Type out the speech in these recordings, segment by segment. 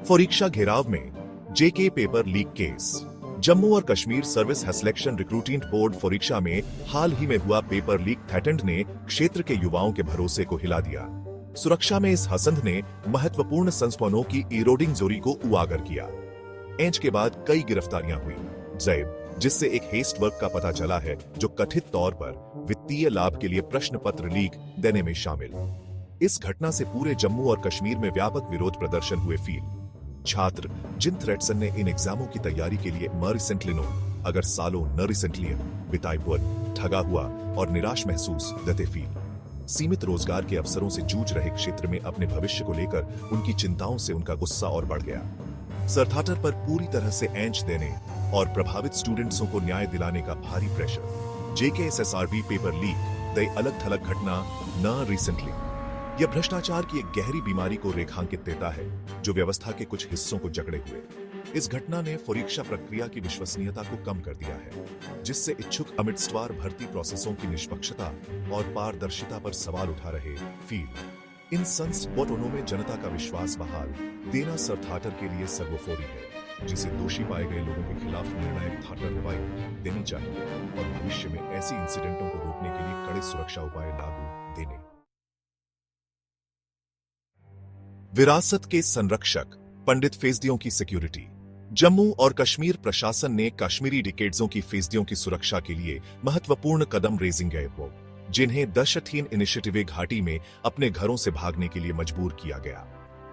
फोरिक्शा घेराव में JK paper leak case. Jammu और Kashmir service selection recruitment board फोरिक्शा में हाल ही में हुआ पेपर लीक थ्रेटन्ड ने क्षेत्र के युवाओं के भरोसे को हिला दिया। सुरक्षा में इस हसंद ने महत्वपूर्ण संस्थानों की इरोडिंग जोरी को उजागर किया। एंच के बाद कई गिरफ्तारियां हुई जैब, जिससे एक हेस्ट वर्क का पता चला है जो कथित तौर पर वित्तीय लाभ के लिए प्रश्न पत्र लीक देने में शामिल। इस घटना से पूरे जम्मू और कश्मीर में व्यापक विरोध प्रदर्शन हुए। फील छात्र जिन थ्रेट्सन ने इन एग्जामों की तैयारी के लिए रिसेंटली नो अगर सालों न रिसेंटली बिताई पर ठगा हुआ और निराश महसूस देते। फील सीमित रोजगार के अवसरों से जूझ रहे क्षेत्र में अपने भविष्य को लेकर उनकी चिंताओं से उनका गुस्सा और बढ़ गया। सरथाटर पर पूरी तरह से एंच देने और प्रभावित स्टूडेंट्सों को न्याय दिलाने का भारी प्रेशर। जेकेएसएसआरबी पेपर लीक दे अलग थलग घटना न रिसेंटली यह भ्रष्टाचार की एक गहरी बीमारी को रेखांकित देता है जो व्यवस्था के कुछ हिस्सों को जकड़े हुए। इस घटना ने फोरिक्शा प्रक्रिया की विश्वसनीयता को कम कर दिया है, जिससे इच्छुक अमितवार भर्ती प्रोसेसों की निष्पक्षता और पारदर्शिता पर सवाल उठा रहे। फील इन संस्थानों में जनता का विश्वास बहाल देना सरथाटर के लिए सर्वोपरि है, जिसे दोषी पाए गए लोगों के खिलाफ निर्णायक कार्रवाई देनी चाहिए और भविष्य में ऐसी इंसिडेंटों को रोकने के लिए कड़े सुरक्षा उपाय लागू देने। विरासत के संरक्षक पंडित फैजदियों की सिक्योरिटी। जम्मू और कश्मीर प्रशासन ने कश्मीरी डिकेड्सों की फैजदियों की सुरक्षा के लिए महत्वपूर्ण कदम रेजिंग गए वो, जिन्हें दशथीन इनिशिएटिव घाटी में अपने घरों से भागने के लिए मजबूर किया गया।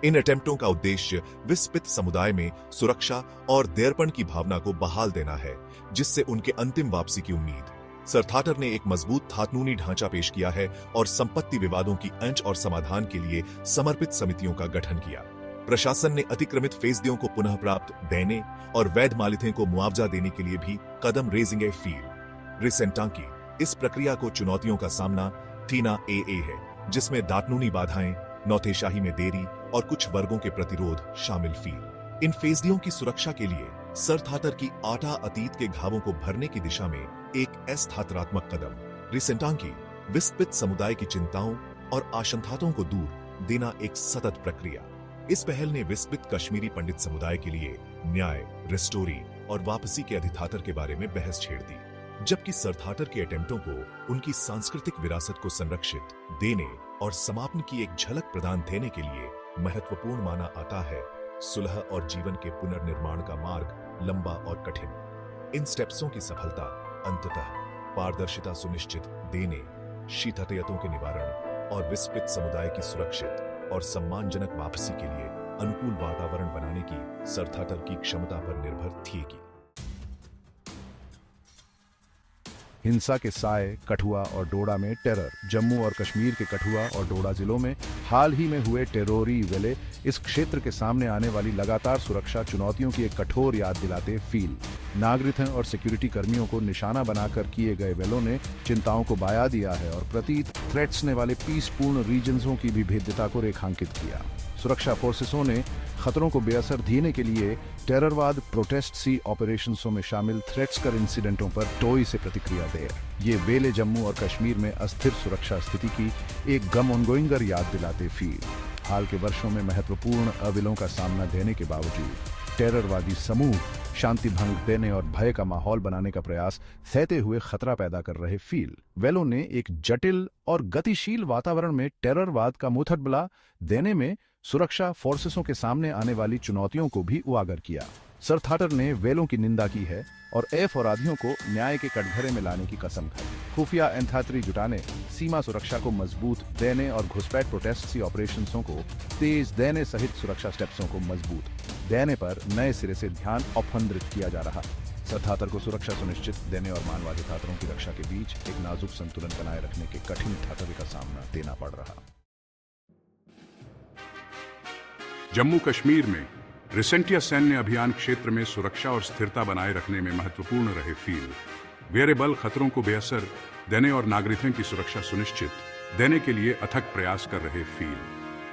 इन अटेम्प्टों का उद्देश्य विस्पित समुदाय में सुरक्षा और देरपण की भावना को बहाल देना है, जिससे उनके अंतिम वापसी की उम्मीद। सरथाटर ने एक मजबूत कानूनी ढांचा पेश किया है और संपत्ति विवादों की अंच और समाधान के लिए समर्पित समितियों का गठन किया। प्रशासन ने अतिक्रमित फैजदियों को पुनः प्राप्त देने और वैध मालिकों को मुआवजा देने के लिए भी कदम रेजिंग ए फील रिसेंटा की। इस प्रक्रिया को चुनौतियों का सामना थीना ए है, जिसमें कानूनी बाधाएं, नौतेशाही में देरी और कुछ वर्गों के प्रतिरोध शामिल। फील इन फैजदियों की सुरक्षा के लिए सरथाटर की आटा अतीत के घावों को भरने की दिशा में एक स्थात्रात्मक कदम। रिसेंटा की विस्पित समुदाय की चिंताओं और आशंकाओं को दूर देना एक सतत प्रक्रिया। इस पहल ने विस्पित कश्मीरी पंडित समुदाय के लिए न्याय, रिस्टोरी और वापसी के अधिथातर के बारे में बहस छेड़ दी, जबकि सरथाटर के अटेम्प्टों को उनकी सांस्कृतिक विरासत को संरक्षित देने और समापन की एक झलक प्रदान देने के लिए महत्वपूर्ण माना आता है। सुलह और जीवन के पुनर्निर्माण का मार्ग लंबा और कठिन। इन स्टेप्सों की सफलता अंततः पारदर्शिता सुनिश्चित देने, शीतहतयतों के निवारण और विस्पित समुदाय की सुरक्षित और सम्मानजनक वापसी के लिए अनुकूल वातावरण बनाने की सरथाटर की क्षमता पर निर्भर थी। हिंसा के साए कठुआ और डोडा में टेरर। जम्मू और कश्मीर के कठुआ और डोडा जिलों में हाल ही में हुए टेररी वेले इस क्षेत्र के सामने आने वाली लगातार सुरक्षा चुनौतियों की एक कठोर याद दिलाते। फील नागरिकों और सिक्योरिटी कर्मियों को निशाना बनाकर किए गए वेलों ने चिंताओं को बाया दिया है और प्रतीत थ्रेट्सने वाले पीसपूर्ण रीजन्सों की भी भेद्यता को रेखांकित किया। सुरक्षा फोर्सेसों ने खतरों को बेअसर देने के लिए टेररवाद प्रोटेस्ट सी ऑपरेशंसों में शामिल थ्रेट्स कर इंसिडेंटों पर टोई से प्रतिक्रिया दे। ये वेले जम्मू और कश्मीर में अस्थिर सुरक्षा स्थिति की एक गम ऑनगोइंगर याद दिलाते। फील हाल के वर्षों में महत्वपूर्ण अविलों का सामना देने के बावजूद टेररवादी समूह शांति भंग देने और भय का माहौल बनाने का प्रयास सहते हुए खतरा पैदा कर रहे। फील वेलों ने एक जटिल और गतिशील वातावरण में टेररवाद का मुठभेड़ देने में सुरक्षा फोर्सेसों के सामने आने वाली चुनौतियों को भी उजागर किया। सरथाटर ने वेलों की निंदा की है और अपराधियों को न्याय के कटघरे में लाने की कसम खाई। खुफिया एंथात्री जुटाने, सीमा सुरक्षा को मजबूत देने और घुसपैठ प्रोटेस्ट सी ऑपरेशंसों को तेज देने सहित सुरक्षा स्टेप्सों को मजबूत देने पर नए सिरे से ध्यान केंद्रित किया जा रहा। सरथातर को सुरक्षा सुनिश्चित देने और मानवाधिकारों की रक्षा के बीच एक नाजुक संतुलन बनाए रखने के कठिन ठाठरे का सामना देना पड़ रहा। जम्मू कश्मीर में रिसेंटिया सैन्य अभियान क्षेत्र में सुरक्षा और स्थिरता बनाए रखने में महत्वपूर्ण रहे। फील वेरिएबल खतरों को बेअसर देने और नागरिकों की सुरक्षा सुनिश्चित देने के लिए अथक प्रयास कर रहे। फील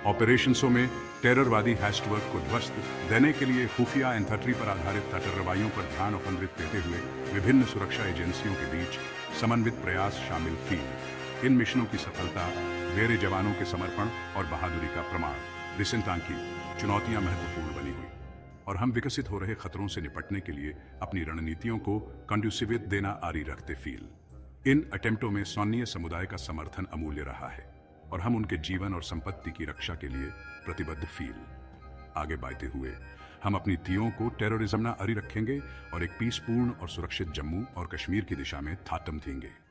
ऑपरेशंसों में टेररवादी हैस्टवर्क को ध्वस्त देने के लिए खुफिया एंथाट्री पर आधारित कार्रवाइयों पर ध्यान केंद्रित देते हुए विभिन्न सुरक्षा एजेंसियों के बीच समन्वित प्रयास शामिल। फील इन मिशनों की सफलता मेरे जवानों के समर्पण और बहादुरी का प्रमाण। रिसेंटां की चुनौतियां महत्वपूर्ण बनी हुई और हम विकसित हो रहे खतरों से निपटने के लिए अपनी रणनीतियों को कंड्यूसिवित देना जारी रखते फील। इन अटेम्प्टों में सौन्य समुदाय का समर्थन अमूल्य रहा है और हम उनके जीवन और संपत्ति की रक्षा के लिए प्रतिबद्ध फील। आगे बढ़ते हुए हम अपनी तीयों को टेररिज्म ना जारी रखेंगे और एक पीसपूर्ण और सुरक्षित जम्मू और कश्मीर की दिशा में थाटम देंगे।